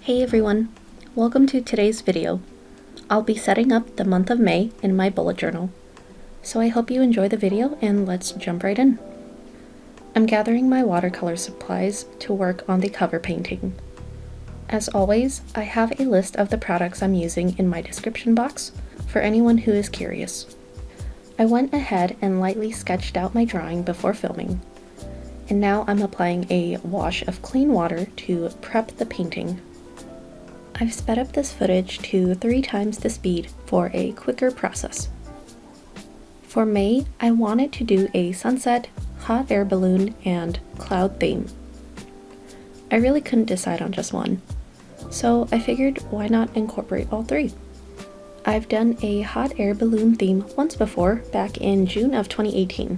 Hey everyone, welcome to today's video. I'll be setting up the month of May in my bullet journal, so I hope you enjoy the video and let's jump right in. I'm gathering my watercolor supplies to work on the cover painting. As always, I have a list of the products I'm using in my description box for anyone who is curious. I went ahead and lightly sketched out my drawing before filming, and now I'm applying a wash of clean water to prep the painting. I've sped up this footage to 3 times the speed for a quicker process. For May, I wanted to do a sunset, hot air balloon, and cloud theme. I really couldn't decide on just one, so I figured why not incorporate all 3. I've done a hot air balloon theme once before, back in June of 2018.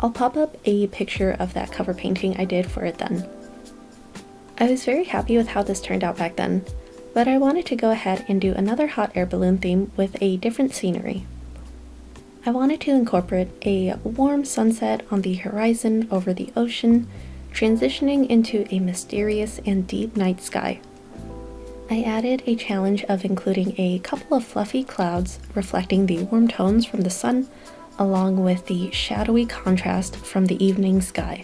I'll pop up a picture of that cover painting I did for it then. I was very happy with how this turned out back then, but I wanted to go ahead and do another hot air balloon theme with a different scenery. I wanted to incorporate a warm sunset on the horizon over the ocean, transitioning into a mysterious and deep night sky. I added a challenge of including a couple of fluffy clouds reflecting the warm tones from the sun, along with the shadowy contrast from the evening sky.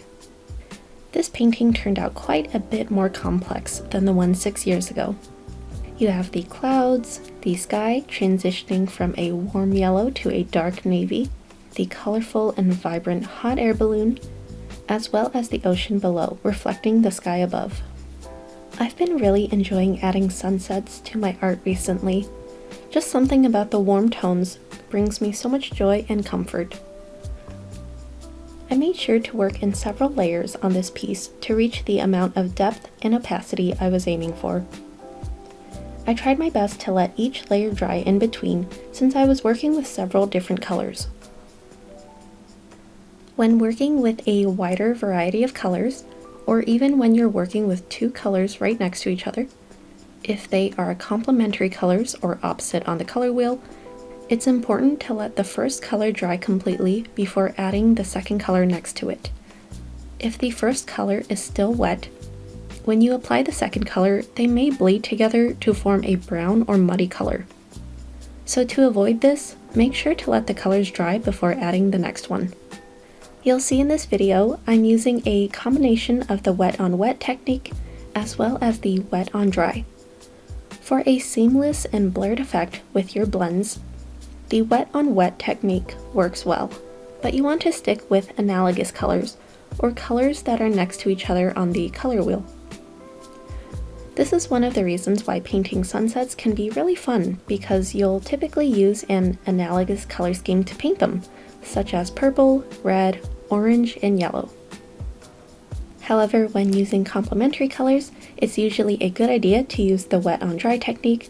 This painting turned out quite a bit more complex than the one 6 years ago. You have the clouds, the sky transitioning from a warm yellow to a dark navy, the colorful and vibrant hot air balloon, as well as the ocean below reflecting the sky above. I've been really enjoying adding sunsets to my art recently. Just something about the warm tones brings me so much joy and comfort. I made sure to work in several layers on this piece to reach the amount of depth and opacity I was aiming for. I tried my best to let each layer dry in between since I was working with several different colors. When working with a wider variety of colors, or even when you're working with 2 colors right next to each other, if they are complementary colors or opposite on the color wheel, it's important to let the first color dry completely before adding the second color next to it. If the first color is still wet, when you apply the second color, they may bleed together to form a brown or muddy color. So to avoid this, make sure to let the colors dry before adding the next one. You'll see in this video, I'm using a combination of the wet on wet technique as well as the wet on dry. For a seamless and blurred effect with your blends, the wet on wet technique works well, but you want to stick with analogous colors or colors that are next to each other on the color wheel. This is one of the reasons why painting sunsets can be really fun, because you'll typically use an analogous color scheme to paint them, such as purple, red, orange, and yellow. However, when using complementary colors, it's usually a good idea to use the wet on dry technique,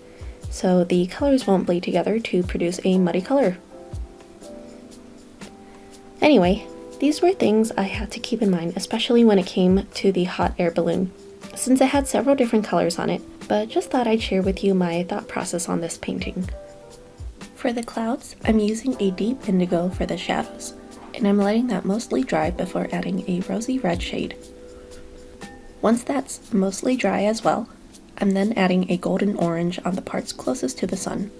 so the colors won't bleed together to produce a muddy color. Anyway, these were things I had to keep in mind, especially when it came to the hot air balloon, since it had several different colors on it, but just thought I'd share with you my thought process on this painting. For the clouds, I'm using a deep indigo for the shadows, and I'm letting that mostly dry before adding a rosy red shade. Once that's mostly dry as well, I'm then adding a golden orange on the parts closest to the sun.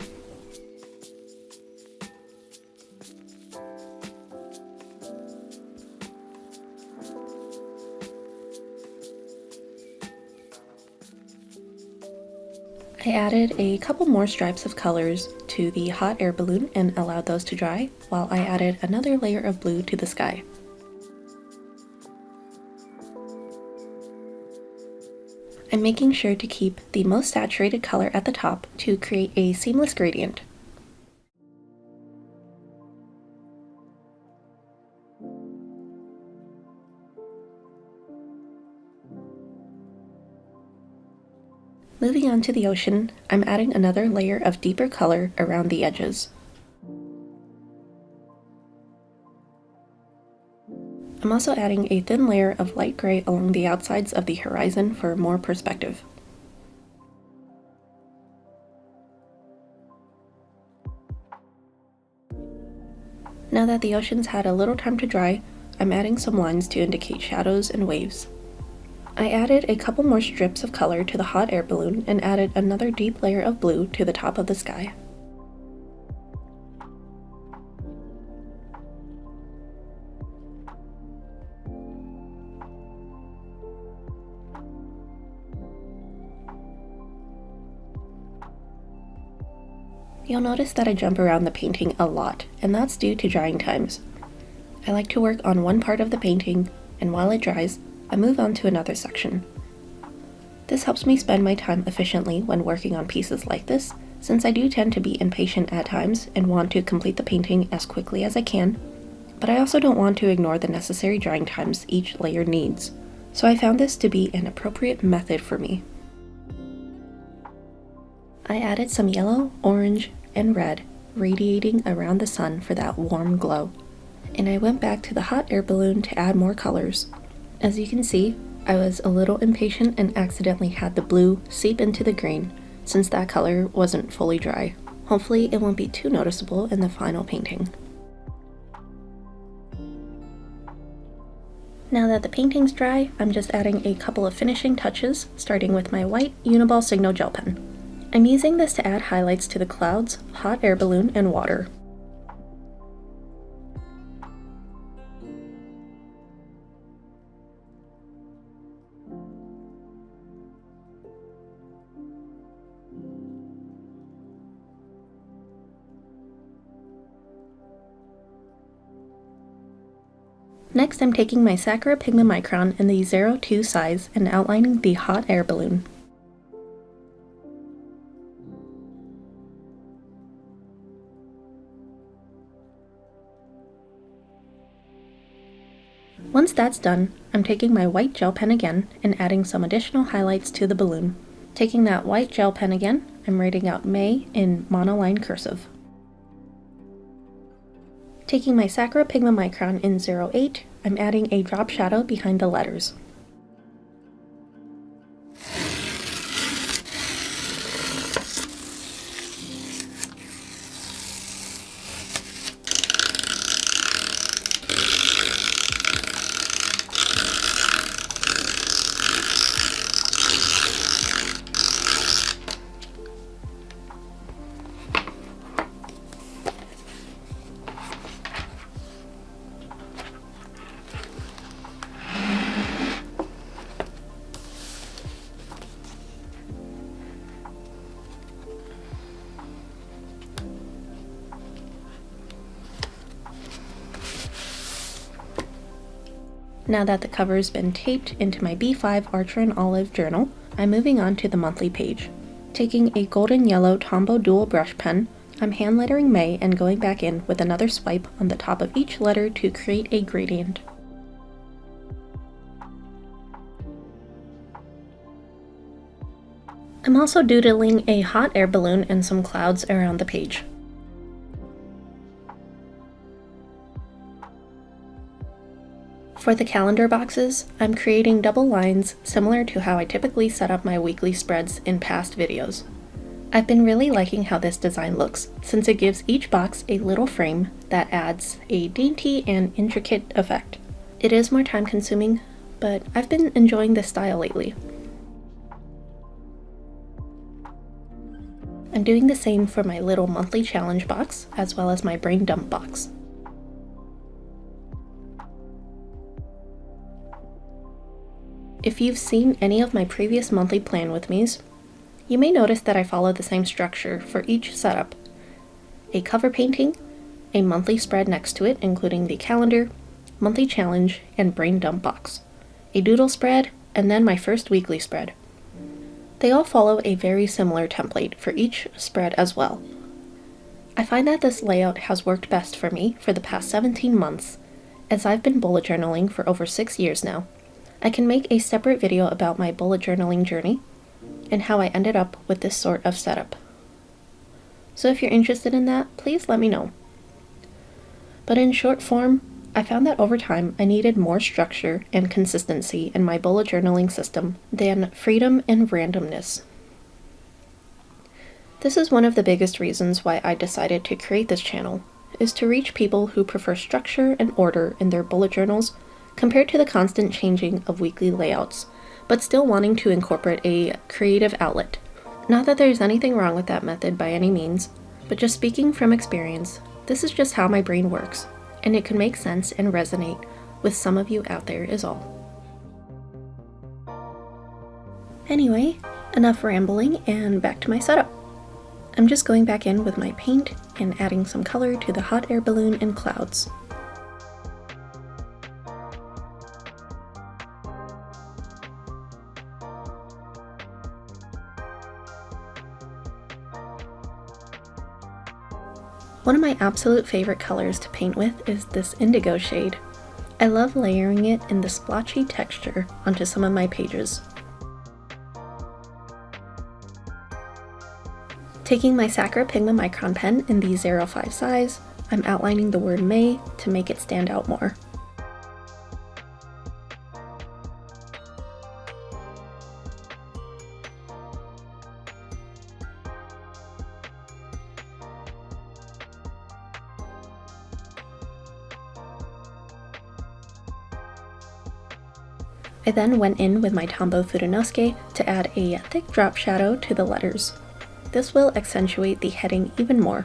I added a couple more stripes of colors to the hot air balloon and allowed those to dry, while I added another layer of blue to the sky. I'm making sure to keep the most saturated color at the top to create a seamless gradient. Moving on to the ocean, I'm adding another layer of deeper color around the edges. I'm also adding a thin layer of light gray along the outsides of the horizon for more perspective. Now that the ocean's had a little time to dry, I'm adding some lines to indicate shadows and waves. I added a couple more strips of color to the hot air balloon and added another deep layer of blue to the top of the sky. You'll notice that I jump around the painting a lot, and that's due to drying times. I like to work on one part of the painting, and while it dries, I move on to another section. This helps me spend my time efficiently when working on pieces like this, since I do tend to be impatient at times and want to complete the painting as quickly as I can, but I also don't want to ignore the necessary drying times each layer needs, so I found this to be an appropriate method for me. I added some yellow, orange, and red radiating around the sun for that warm glow, and I went back to the hot air balloon to add more colors. As you can see, I was a little impatient and accidentally had the blue seep into the green since that color wasn't fully dry. Hopefully it won't be too noticeable in the final painting. Now that the painting's dry, I'm just adding a couple of finishing touches, starting with my white Uniball Signo gel pen. I'm using this to add highlights to the clouds, hot air balloon, and water. Next, I'm taking my Sakura Pigma Micron in the 02 size and outlining the hot air balloon. Once that's done, I'm taking my white gel pen again and adding some additional highlights to the balloon. Taking that white gel pen again, I'm writing out May in monoline cursive. Taking my Sakura Pigma Micron in 08, I'm adding a drop shadow behind the letters. Now that the cover's been taped into my B5 Archer and Olive journal, I'm moving on to the monthly page. Taking a golden yellow Tombow dual brush pen, I'm hand lettering May and going back in with another swipe on the top of each letter to create a gradient. I'm also doodling a hot air balloon and some clouds around the page. For the calendar boxes, I'm creating double lines similar to how I typically set up my weekly spreads in past videos. I've been really liking how this design looks, since it gives each box a little frame that adds a dainty and intricate effect. It is more time consuming, but I've been enjoying this style lately. I'm doing the same for my little monthly challenge box, as well as my brain dump box. If you've seen any of my previous monthly plan with me's, you may notice that I follow the same structure for each setup. A cover painting, a monthly spread next to it including the calendar, monthly challenge, and brain dump box, a doodle spread, and then my first weekly spread. They all follow a very similar template for each spread as well. I find that this layout has worked best for me for the past 17 months, as I've been bullet journaling for over 6 years now. I can make a separate video about my bullet journaling journey and how I ended up with this sort of setup. So if you're interested in that, please let me know. But in short form, I found that over time I needed more structure and consistency in my bullet journaling system than freedom and randomness. This is one of the biggest reasons why I decided to create this channel, is to reach people who prefer structure and order in their bullet journals compared to the constant changing of weekly layouts, but still wanting to incorporate a creative outlet. Not that there's anything wrong with that method by any means, but just speaking from experience, this is just how my brain works, and it could make sense and resonate with some of you out there is all. Anyway, enough rambling and back to my setup. I'm just going back in with my paint and adding some color to the hot air balloon and clouds. One of my absolute favorite colors to paint with is this indigo shade. I love layering it in the splotchy texture onto some of my pages. Taking my Sakura Pigma Micron pen in the 05 size, I'm outlining the word May to make it stand out more. I then went in with my Tombow Fudenosuke to add a thick drop shadow to the letters. This will accentuate the heading even more.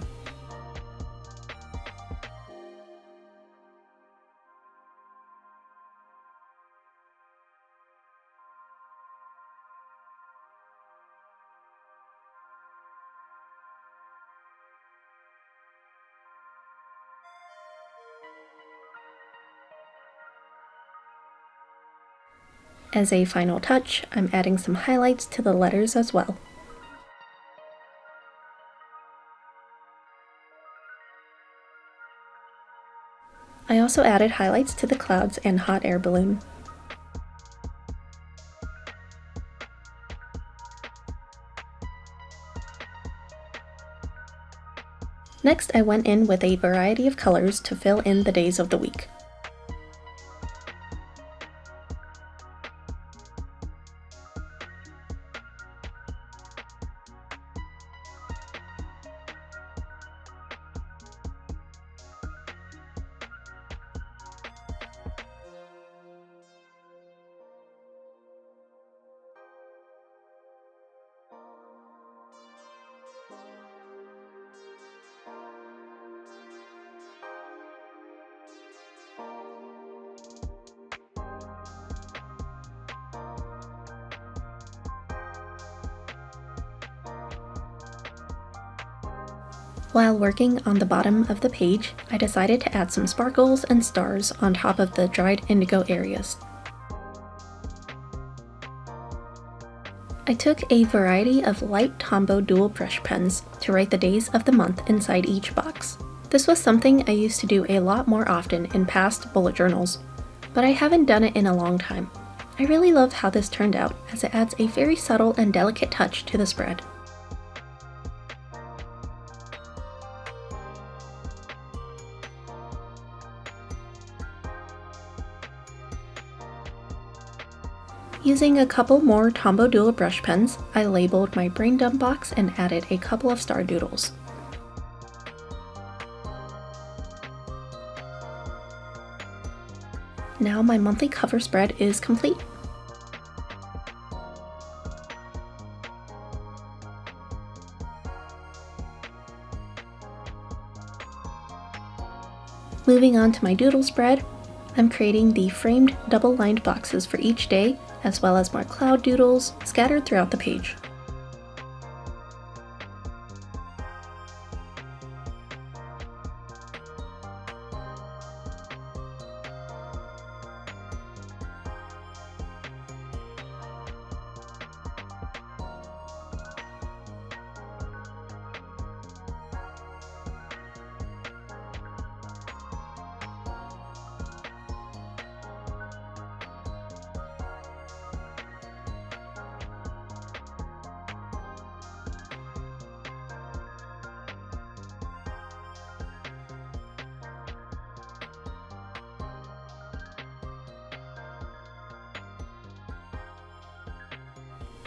As a final touch, I'm adding some highlights to the letters as well. I also added highlights to the clouds and hot air balloon. Next, I went in with a variety of colors to fill in the days of the week. While working on the bottom of the page, I decided to add some sparkles and stars on top of the dried indigo areas. I took a variety of light Tombow dual brush pens to write the days of the month inside each box. This was something I used to do a lot more often in past bullet journals, but I haven't done it in a long time. I really love how this turned out, as it adds a very subtle and delicate touch to the spread. Using a couple more Tombow dual brush pens, I labeled my brain dump box and added a couple of star doodles. Now my monthly cover spread is complete. Moving on to my doodle spread, I'm creating the framed double-lined boxes for each day, as well as more cloud doodles scattered throughout the page.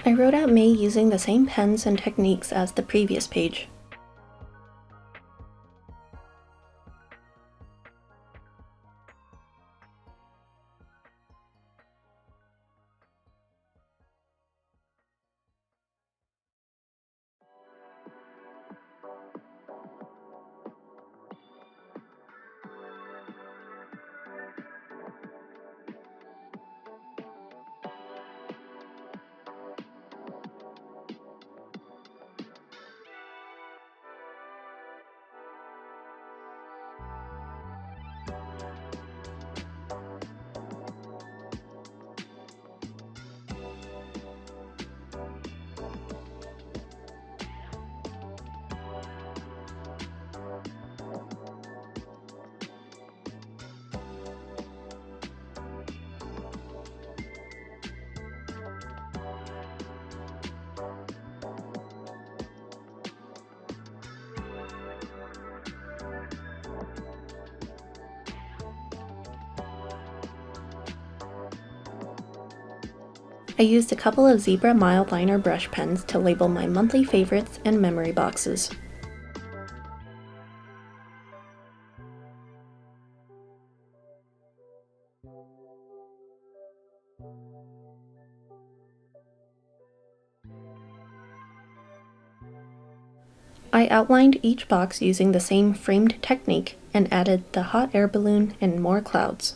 I wrote out May using the same pens and techniques as the previous page. I used a couple of Zebra Mildliner brush pens to label my monthly favorites and memory boxes. I outlined each box using the same framed technique and added the hot air balloon and more clouds.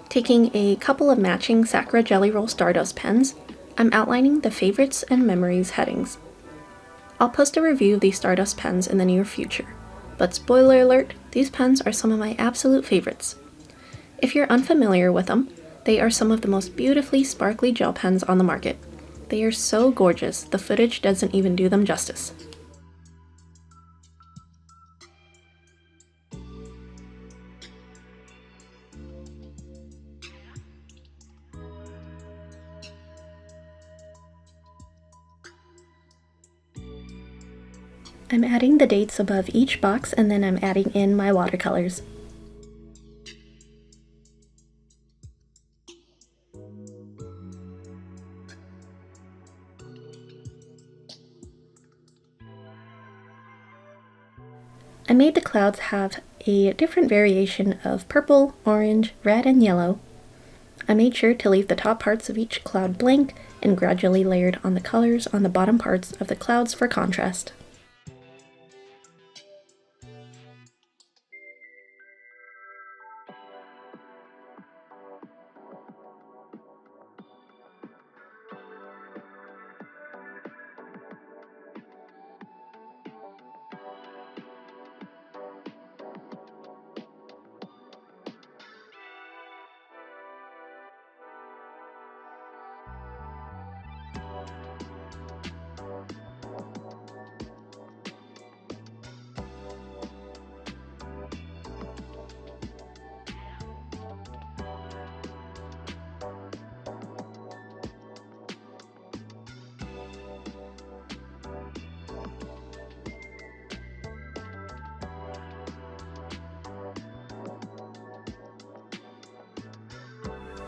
Taking a couple of matching Sakura Jelly Roll Stardust pens, I'm outlining the favorites and memories headings. I'll post a review of these Stardust pens in the near future, but spoiler alert, these pens are some of my absolute favorites. If you're unfamiliar with them, they are some of the most beautifully sparkly gel pens on the market. They are so gorgeous, the footage doesn't even do them justice. I'm adding the dates above each box and then I'm adding in my watercolors. I made the clouds have a different variation of purple, orange, red, and yellow. I made sure to leave the top parts of each cloud blank and gradually layered on the colors on the bottom parts of the clouds for contrast.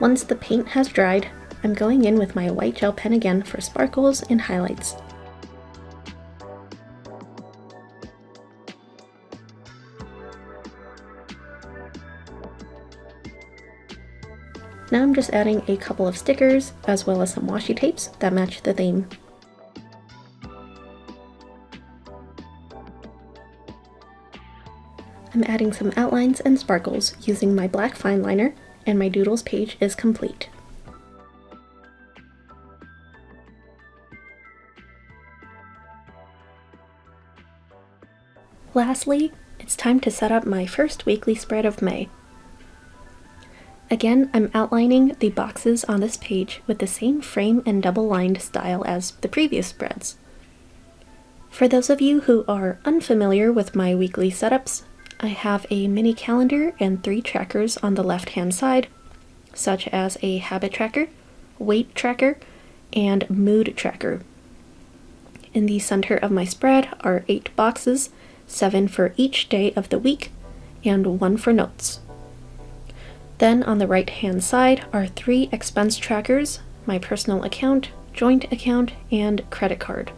Once the paint has dried, I'm going in with my white gel pen again for sparkles and highlights. Now I'm just adding a couple of stickers as well as some washi tapes that match the theme. I'm adding some outlines and sparkles using my black fine liner, and my Doodles page is complete. Lastly, it's time to set up my first weekly spread of May. Again, I'm outlining the boxes on this page with the same frame and double-lined style as the previous spreads. For those of you who are unfamiliar with my weekly setups, I have a mini calendar and 3 trackers on the left-hand side, such as a habit tracker, weight tracker, and mood tracker. In the center of my spread are 8 boxes, 7 for each day of the week, and 1 for notes. Then on the right-hand side are 3 expense trackers, my personal account, joint account, and credit card.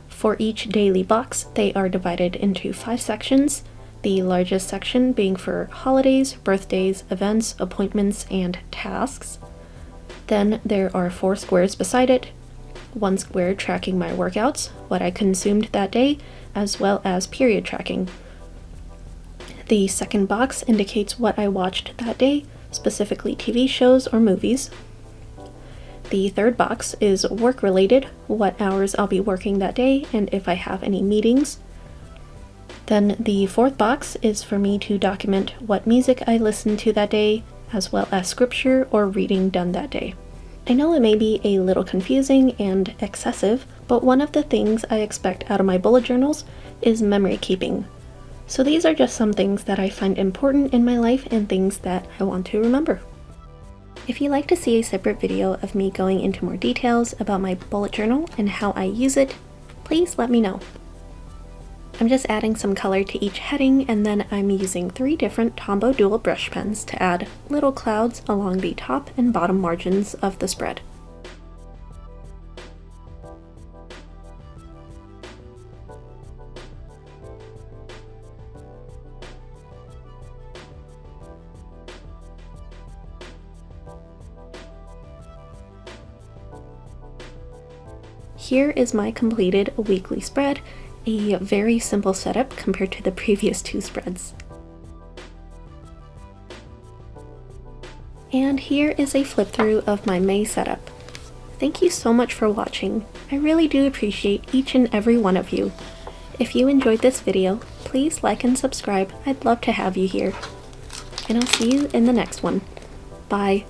For each daily box, they are divided into 5 sections, the largest section being for holidays, birthdays, events, appointments, and tasks. Then there are 4 squares beside it, 1 square tracking my workouts, what I consumed that day, as well as period tracking. The second box indicates what I watched that day, specifically TV shows or movies. The third box is work-related, what hours I'll be working that day, and if I have any meetings. Then the fourth box is for me to document what music I listened to that day, as well as scripture or reading done that day. I know it may be a little confusing and excessive, but one of the things I expect out of my bullet journals is memory keeping. So these are just some things that I find important in my life and things that I want to remember. If you'd like to see a separate video of me going into more details about my bullet journal and how I use it, please let me know. I'm just adding some color to each heading, and then I'm using 3 different Tombow dual brush pens to add little clouds along the top and bottom margins of the spread. Here is my completed weekly spread, a very simple setup compared to the previous 2 spreads. And here is a flip through of my May setup. Thank you so much for watching. I really do appreciate each and every one of you. If you enjoyed this video, please like and subscribe. I'd love to have you here. And I'll see you in the next one. Bye.